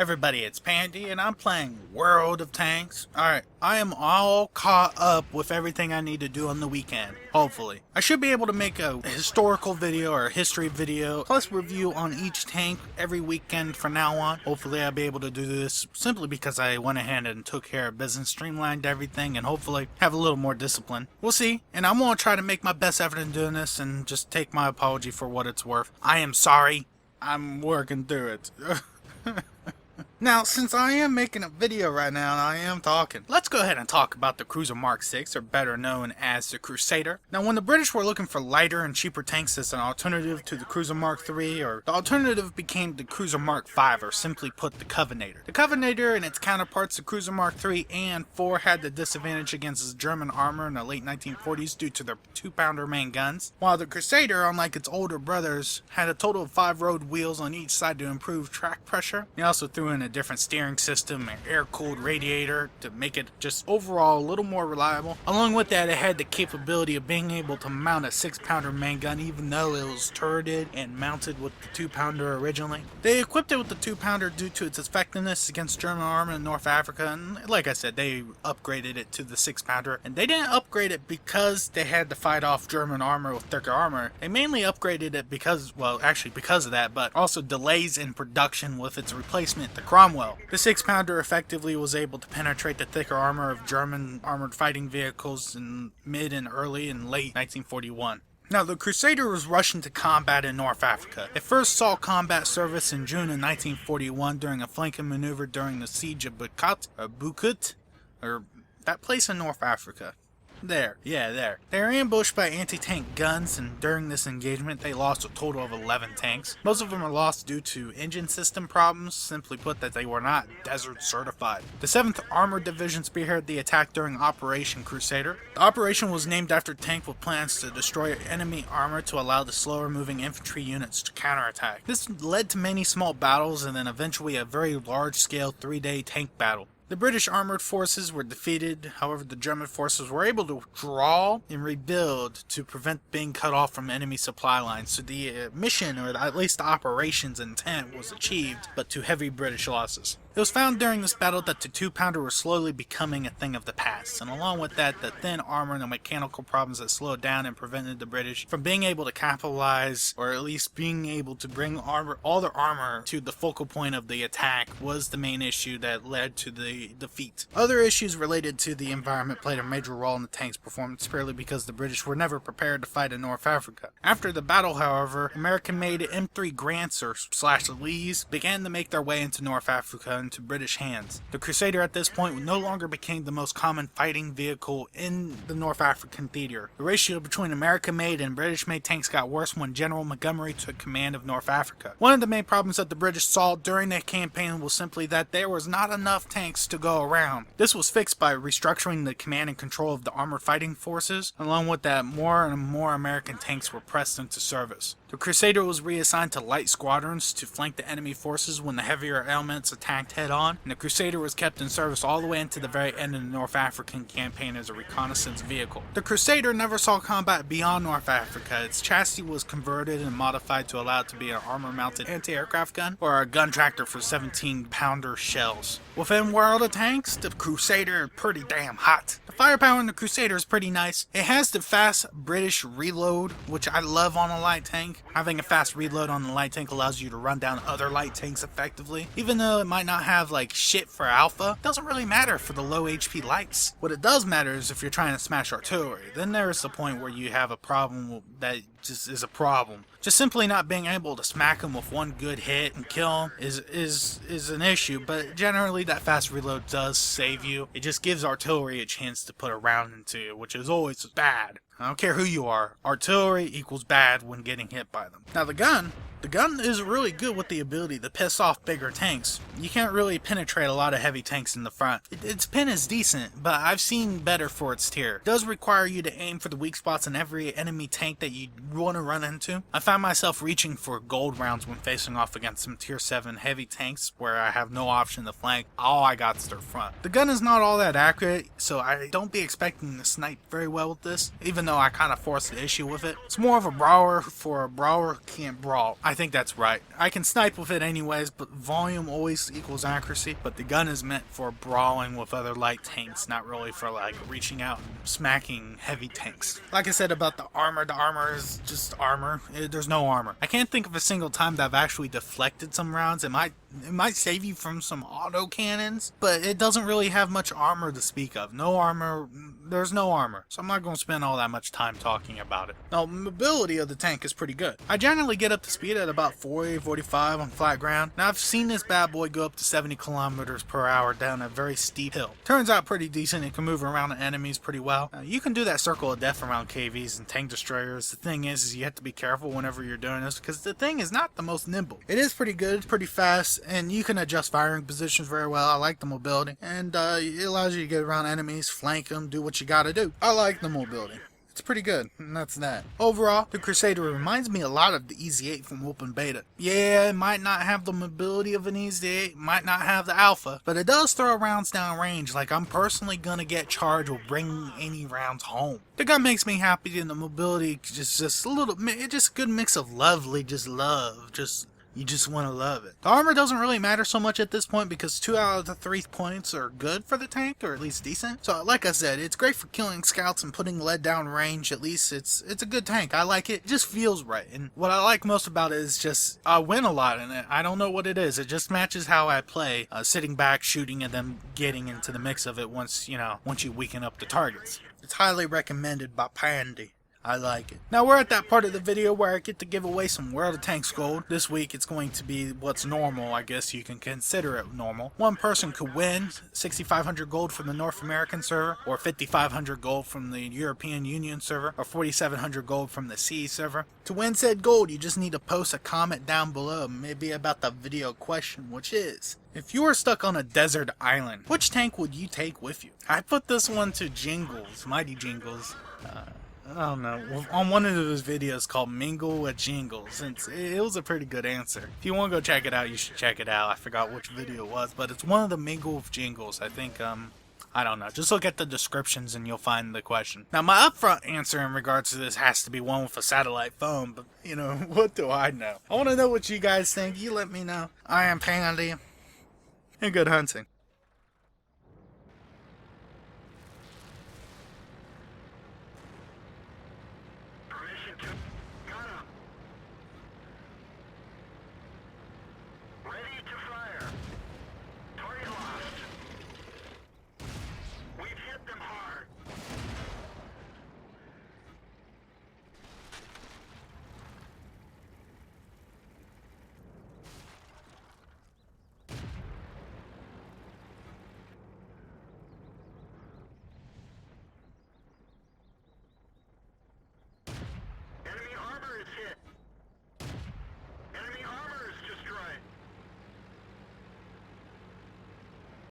Everybody, it's Pandy, and I'm playing World of Tanks. Alright, I am all caught up with everything I need to do on the weekend, hopefully. I should be able to make a historical video or a history video, plus review on each tank every weekend from now on. Hopefully I'll be able to do this simply because I went ahead and took care of business, streamlined everything, and hopefully have a little more discipline. We'll see, and I'm going to try to make my best effort in doing this and just take my apology for what it's worth. I am sorry. I'm working through it. Now, since I am making a video right now and I am talking, let's go ahead and talk about the Cruiser Mark 6, or better known as the Crusader. Now, when the British were looking for lighter and cheaper tanks as an alternative to the Cruiser Mark 3, or the alternative became the Cruiser Mark 5, or simply put, the Covenanter. The Covenanter and its counterparts, the Cruiser Mark 3 and 4, had the disadvantage against its German armor in the late 1940s due to their 2-pounder main guns, while the Crusader, unlike its older brothers, had a total of 5 road wheels on each side to improve track pressure. They also threw in a different steering system and air-cooled radiator to make it just overall a little more reliable. Along with that, it had the capability of being able to mount a 6-pounder main gun even though it was turreted and mounted with the 2-pounder originally. They equipped it with the 2-pounder due to its effectiveness against German armor in North Africa, and like I said, they upgraded it to the 6-pounder, and they didn't upgrade it because they had to fight off German armor with thicker armor. They mainly upgraded it because, well, actually because of that, but also delays in production with its replacement, the Cromwell. The 6-pounder effectively was able to penetrate the thicker armor of German armored fighting vehicles in mid and early and late 1941. Now, the Crusader was rushed into combat in North Africa. It first saw combat service in June of 1941 during a flanking maneuver during the siege of Bukut, or that place in North Africa. There. They were ambushed by anti-tank guns, and during this engagement they lost a total of 11 tanks. Most of them were lost due to engine system problems, simply put that they were not desert certified. The 7th Armored Division spearheaded the attack during Operation Crusader. The operation was named after a tank with plans to destroy enemy armor to allow the slower moving infantry units to counterattack. This led to many small battles and then eventually a very large-scale 3-day tank battle. The British armored forces were defeated, however the German forces were able to withdraw and rebuild to prevent being cut off from enemy supply lines, so the mission, or at least the operations intent, was achieved, but to heavy British losses. It was found during this battle that the 2-pounder was slowly becoming a thing of the past, and along with that, the thin armor and the mechanical problems that slowed down and prevented the British from being able to capitalize, or at least being able to bring all their armor to the focal point of the attack, was the main issue that led to the defeat. Other issues related to the environment played a major role in the tank's performance, purely because the British were never prepared to fight in North Africa. After the battle, however, American-made M3 Grants, or /Lees, began to make their way into North Africa into British hands. The Crusader at this point no longer became the most common fighting vehicle in the North African theater. The ratio between American-made and British-made tanks got worse when General Montgomery took command of North Africa. One of the main problems that the British saw during that campaign was simply that there was not enough tanks to go around. This was fixed by restructuring the command and control of the armored fighting forces. Along with that, more and more American tanks were pressed into service. The Crusader was reassigned to light squadrons to flank the enemy forces when the heavier elements attacked head-on, and the Crusader was kept in service all the way into the very end of the North African campaign as a reconnaissance vehicle. The Crusader never saw combat beyond North Africa. Its chassis was converted and modified to allow it to be an armor-mounted anti-aircraft gun, or a gun tractor for 17-pounder shells. Within World of Tanks, the Crusader is pretty damn hot. The firepower in the Crusader is pretty nice. It has the fast British reload, which I love on a light tank. Having a fast reload on the light tank allows you to run down other light tanks effectively. Even though it might not have like shit for alpha, it doesn't really matter for the low HP lights. What it does matter is if you're trying to smash artillery. Then there is the point where you have a problem that just is a problem. Just simply not being able to smack them with one good hit and kill them is an issue, but generally that fast reload does save you. It just gives artillery a chance to put a round into you, which is always bad. I don't care who you are, artillery equals bad when getting hit by them. Now the gun is really good with the ability to piss off bigger tanks. You can't really penetrate a lot of heavy tanks in the front. Its pin is decent, but I've seen better for its tier. It does require you to aim for the weak spots in every enemy tank that you want to run into. I found myself reaching for gold rounds when facing off against some tier 7 heavy tanks where I have no option to flank. All I got is their front. The gun is not all that accurate, so I don't be expecting to snipe very well with this, even though I kind of forced the issue with it. It's more of a brawler for a brawler who can't brawl. I I think that's right. I can snipe with it anyways, but volume always equals accuracy. But the gun is meant for brawling with other light tanks, not really for like reaching out and smacking heavy tanks. Like I said about the armor is just armor. There's no armor. I can't think of a single time that I've actually deflected some rounds. It might save you from some auto cannons, but it doesn't really have much armor to speak of. No armor. There's no armor, so I'm not going to spend all that much time talking about it. Now, mobility of the tank is pretty good. I generally get up to speed at about 40, 45 on flat ground. Now, I've seen this bad boy go up to 70 kilometers per hour down a very steep hill. Turns out pretty decent. It can move around the enemies pretty well. You can do that circle of death around KVs and tank destroyers. The thing is you have to be careful whenever you're doing this, because the thing is not the most nimble. It is pretty good, pretty fast, and you can adjust firing positions very well. I like the mobility, and it allows you to get around enemies, flank them, do what you gotta do. I like the mobility. It's pretty good, and that's that. Overall, the Crusader reminds me a lot of the EZ8 from Open Beta. Yeah, it might not have the mobility of an EZ8, might not have the Alpha, but it does throw rounds down range. Like, I'm personally gonna get charged with bringing any rounds home. The gun makes me happy, and the mobility just a little, it's just a good mix of lovely, you just want to love it. The armor doesn't really matter so much at this point because 2 out of the 3 points are good for the tank, or at least decent. So like I said, it's great for killing scouts and putting lead down range. At least it's a good tank. I like it. It just feels right. And what I like most about it is just I win a lot in it. I don't know what it is. It just matches how I play, sitting back, shooting, and then getting into the mix of it once you weaken up the targets. It's highly recommended by Pandy. I like it. Now we're at that part of the video where I get to give away some World of Tanks gold. This week it's going to be what's normal. I guess you can consider it normal. One person could win 6,500 gold from the North American server, or 5,500 gold from the European Union server, or 4,700 gold from the CE server. To win said gold, you just need to post a comment down below, maybe about the video question, which is: if you were stuck on a desert island, which tank would you take with you? I put this one to Jingles, Mighty Jingles. I don't know, on one of those videos called Mingle with Jingles. It was a pretty good answer. If you want to go check it out, you should check it out. I forgot which video it was, but it's one of the Mingle with Jingles. I think, I don't know. Just look at the descriptions and you'll find the question. Now, my upfront answer in regards to this has to be one with a satellite phone, but, what do I know? I want to know what you guys think. You let me know. I am Pandy, and good hunting.